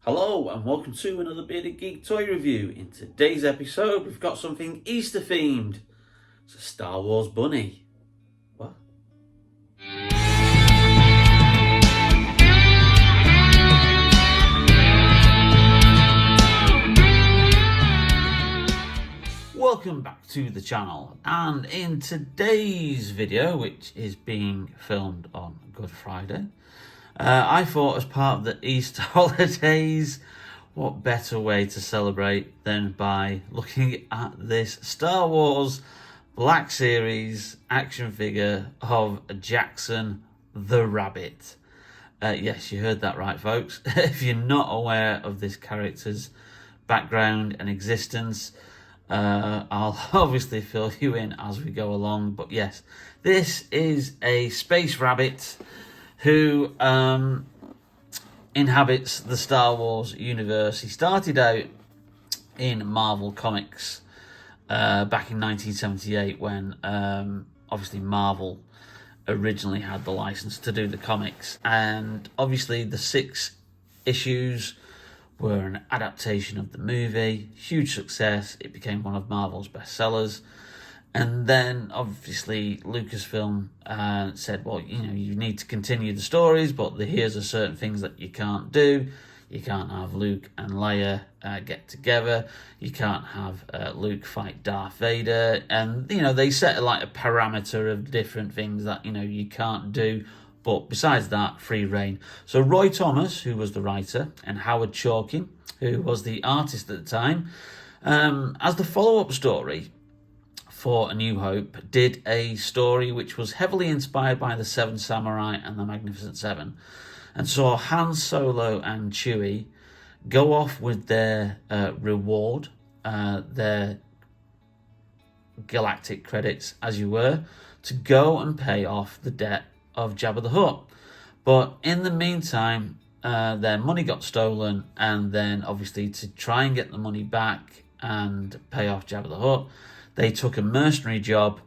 Hello and welcome to another Bearded Geek toy review. In today's episode we've got something Easter themed. It's a Star Wars bunny. What? Welcome back to the channel, and in today's video, which is being filmed on Good Friday, I thought as part of the Easter holidays, what better way to celebrate than by looking at this Star Wars Black Series action figure of Jaxxon the Rabbit. Yes, you heard that right, folks. If you're not aware of this character's background and existence, I'll obviously fill you in as we go along. But yes, this is a space rabbit who inhabits the Star Wars universe. He started out in Marvel Comics back in 1978 when obviously Marvel originally had the license to do the comics, and obviously the 6 issues were an adaptation of the movie. Huge success. It became one of Marvel's bestsellers. And then, obviously, Lucasfilm said, well, you need to continue the stories, but here's a certain things that you can't do. You can't have Luke and Leia get together. You can't have Luke fight Darth Vader. And, they set like a parameter of different things that, you can't do. But besides that, free reign. So Roy Thomas, who was the writer, and Howard Chorkin, who was the artist at the time, as the follow-up story for A New Hope, did a story which was heavily inspired by the Seven Samurai and the Magnificent Seven, and saw Han Solo and Chewie go off with their reward, their galactic credits, as you were, to go and pay off the debt of Jabba the Hutt. But in the meantime, their money got stolen, and then obviously to try and get the money back and pay off Jabba the Hutt, they took a mercenary job,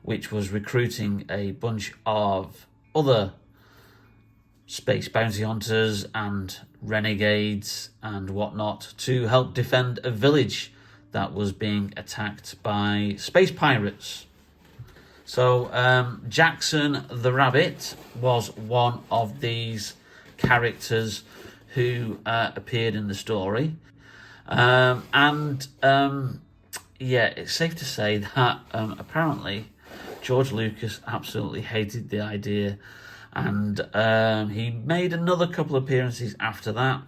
which was recruiting a bunch of other space bounty hunters and renegades and whatnot to help defend a village that was being attacked by space pirates. So Jaxxon the Rabbit was one of these characters who appeared in the story. Yeah, it's safe to say that apparently George Lucas absolutely hated the idea, and he made another couple of appearances after that,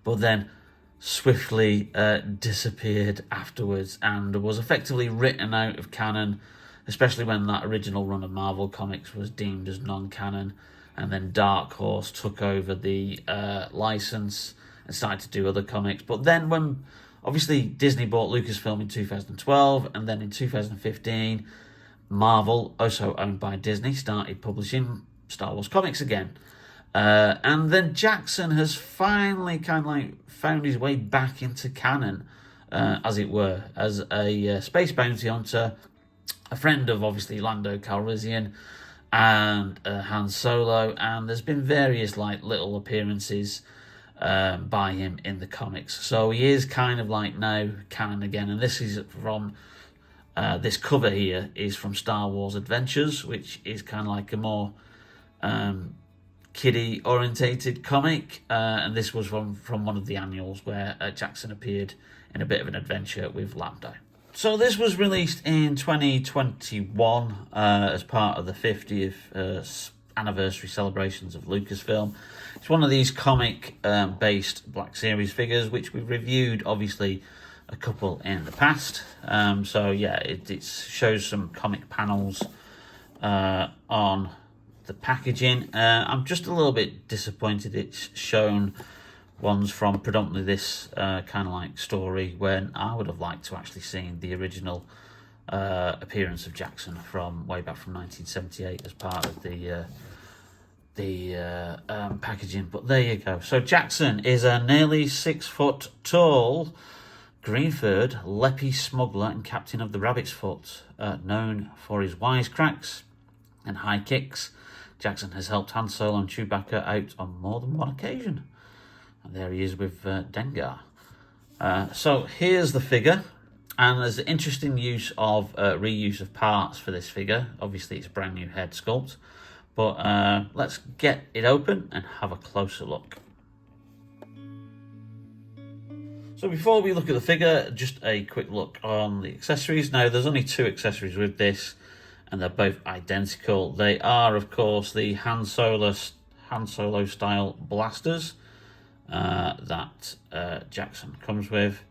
but then swiftly disappeared afterwards and was effectively written out of canon, especially when that original run of Marvel Comics was deemed as non-canon, and then Dark Horse took over the license and started to do other comics. But then when obviously Disney bought Lucasfilm in 2012, and then in 2015, Marvel, also owned by Disney, started publishing Star Wars comics again. And then Jaxxon has finally kind of like found his way back into canon, as it were, as a space bounty hunter, a friend of obviously Lando Calrissian and Han Solo, and there's been various like little appearances by him in the comics. So he is kind of like now canon again, and this is from this cover here is from Star Wars Adventures, which is kind of like a more kiddie orientated comic, and this was from one of the annuals where Jaxxon appeared in a bit of an adventure with Lando. So this was released in 2021 as part of the 50th anniversary celebrations of Lucasfilm. It's one of these comic-based Black Series figures, which we've reviewed, obviously, a couple in the past. So yeah, it shows some comic panels on the packaging. I'm just a little bit disappointed it's shown ones from predominantly this kind of like story, when I would have liked to actually seen the original appearance of Jaxxon from way back from 1978 as part of the packaging. But there you go. So Jaxxon is a nearly 6 foot tall, green-furred, leppy smuggler and captain of the Rabbit's Foot, known for his wisecracks and high kicks. Jaxxon has helped Han Solo and Chewbacca out on more than one occasion. And there he is with Dengar. So here's the figure, and there's an interesting use of reuse of parts for this figure. Obviously, it's a brand new head sculpt, but let's get it open and have a closer look. So before we look at the figure, just a quick look on the accessories. Now, there's only 2 accessories with this, and they're both identical. They are, of course, the Han Solo style blasters that Jaxxon comes with.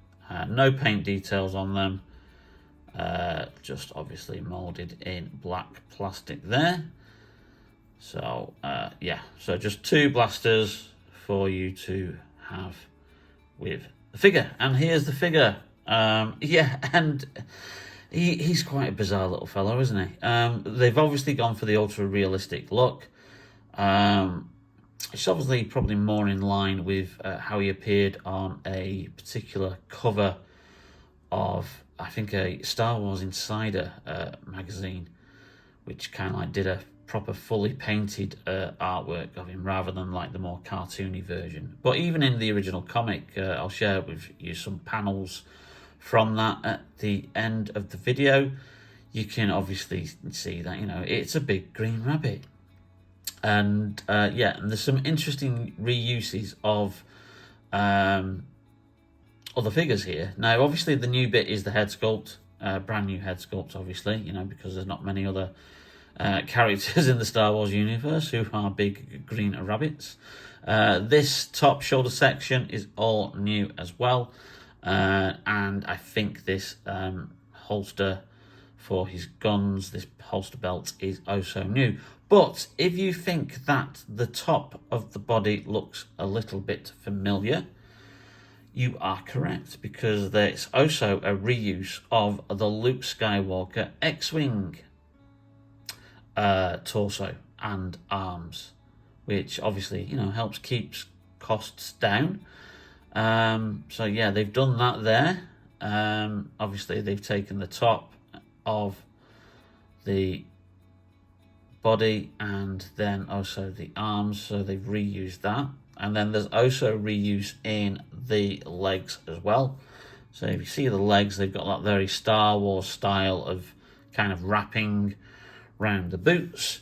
No paint details on them, just obviously molded in black plastic there. So yeah, so just 2 blasters for you to have with the figure. And here's the figure. Yeah, and he's quite a bizarre little fellow, isn't he? They've obviously gone for the ultra realistic look. It's obviously probably more in line with how he appeared on a particular cover of, I think, a Star Wars Insider magazine, which kind of like did a proper fully painted artwork of him rather than like the more cartoony version. But even in the original comic, I'll share with you some panels from that at the end of the video. You can obviously see that, you know, it's a big green rabbit. And yeah, and there's some interesting reuses of other figures here. Now, obviously, the new bit is the head sculpt, brand new head sculpt, obviously, you know, because there's not many other characters in the Star Wars universe who are big green rabbits. This top shoulder section is all new as well, and I think this holster for his guns, this holster belt, is also new. But if you think that the top of the body looks a little bit familiar, you are correct, because there's also a reuse of the Luke Skywalker X-Wing torso and arms, which obviously, you know, helps keep costs down. So yeah, they've done that there. Obviously, they've taken the top of the body and then also the arms, so they've reused that. And then there's also reuse in the legs as well. So if you see the legs, they've got that very Star Wars style of kind of wrapping round the boots.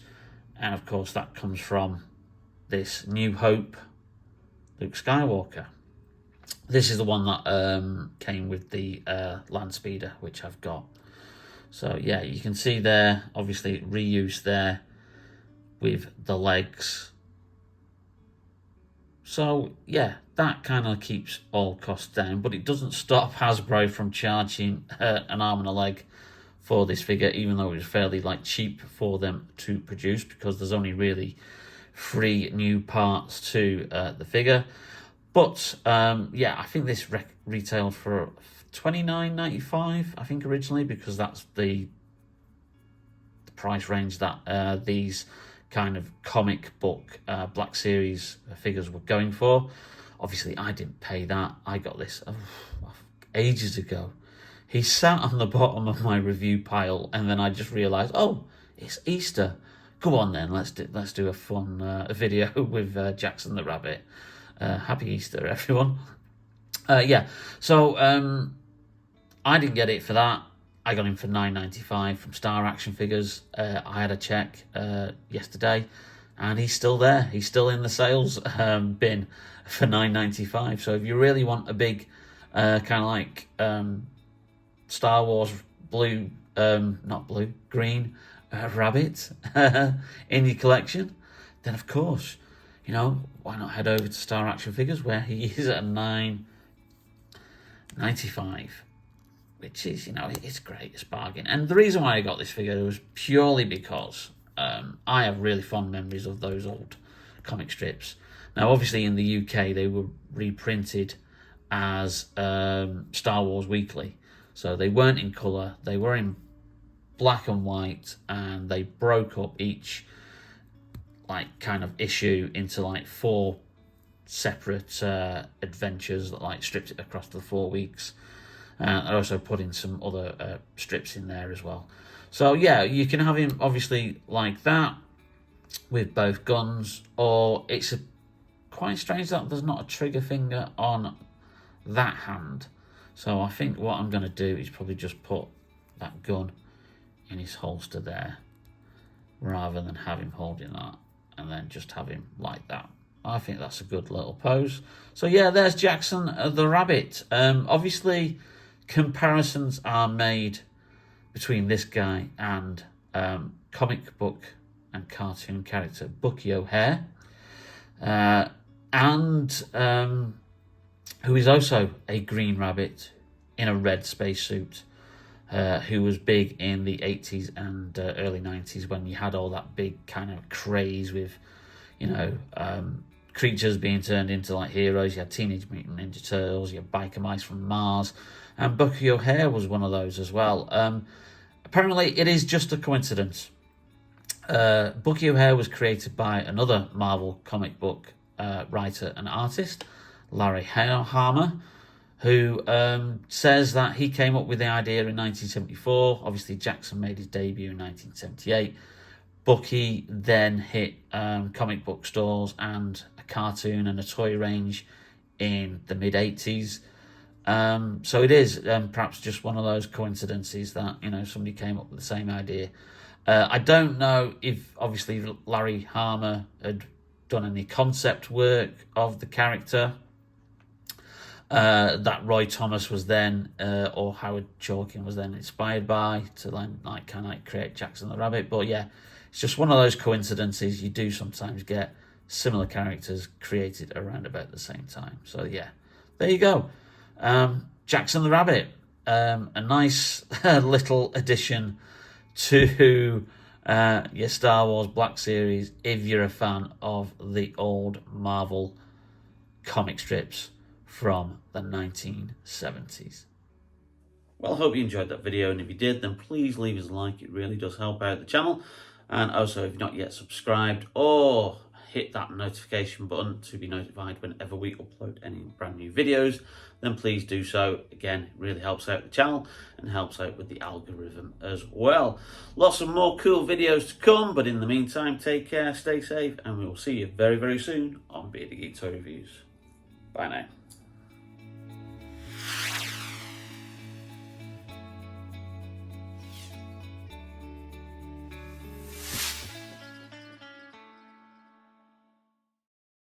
And of course, that comes from this New Hope Luke Skywalker. This is the one that came with the land speeder, which I've got. So yeah, you can see there, obviously reuse there with the legs. So yeah, that kind of keeps all costs down, but it doesn't stop Hasbro from charging an arm and a leg for this figure, even though it was fairly like cheap for them to produce, because there's only really 3 new parts to the figure. But yeah, I think this retailed for $29.95, I think, originally, because that's the price range that these kind of comic book Black Series figures were going for. Obviously, I didn't pay that. I got this ages ago. He sat on the bottom of my review pile, and then I just realised, oh, it's Easter. Go on then, let's do a fun video with Jaxxon the Rabbit. Happy Easter, everyone. Yeah, so I didn't get it for that. I got him for $9.95 from Star Action Figures. I had a check yesterday, and he's still there. He's still in the sales bin for $9.95. So if you really want a big kind of like Star Wars blue, green rabbit in your collection, then of course, you know, why not head over to Star Action Figures, where he is at $9.95. Which is, you know, it's great, it's a bargain. And the reason why I got this figure was purely because I have really fond memories of those old comic strips. Now, obviously, in the UK, they were reprinted as Star Wars Weekly. So they weren't in colour, they were in black and white, and they broke up each like kind of issue into like 4 separate adventures that like stripped it across the 4 weeks. I also put in some other strips in there as well. So yeah, you can have him obviously like that with both guns, or it's quite strange that there's not a trigger finger on that hand. So I think what I'm going to do is probably just put that gun in his holster there, rather than have him holding that and then just have him like that. I think that's a good little pose. So yeah, there's Jaxxon the rabbit. Obviously, comparisons are made between this guy and comic book and cartoon character Bucky O'Hare, and who is also a green rabbit in a red spacesuit, who was big in the 80s and early 90s when you had all that big kind of craze with, you know, creatures being turned into like heroes. You had Teenage Mutant Ninja Turtles, you had Biker Mice from Mars, and Bucky O'Hare was one of those as well. Apparently, it is just a coincidence. Bucky O'Hare was created by another Marvel comic book writer and artist, Larry Hama, who says that he came up with the idea in 1974. Obviously, Jaxxon made his debut in 1978. Bucky then hit comic book stores and a cartoon and a toy range in the mid-80s. So it is perhaps just one of those coincidences that, you know, somebody came up with the same idea. I don't know if, obviously, Larry Hama had done any concept work of the character that Roy Thomas was then, or Howard Chorkin was then inspired by to then like kind of like create Jaxxon the Rabbit. But yeah, it's just one of those coincidences. You do sometimes get similar characters created around about the same time. So yeah, there you go. Jaxxon the Rabbit, a nice little addition to your Star Wars Black Series if you're a fan of the old Marvel comic strips from the 1970s. Well, I hope you enjoyed that video, and if you did, then please leave us a like. It really does help out the channel. And also, if you're not yet subscribed, or hit that notification button to be notified whenever we upload any brand new videos, then please do so. Again, it really helps out the channel and helps out with the algorithm as well. Lots of more cool videos to come, but in the meantime, take care, stay safe, and we will see you very, very soon on Bearded Geek Toy Reviews. Bye now.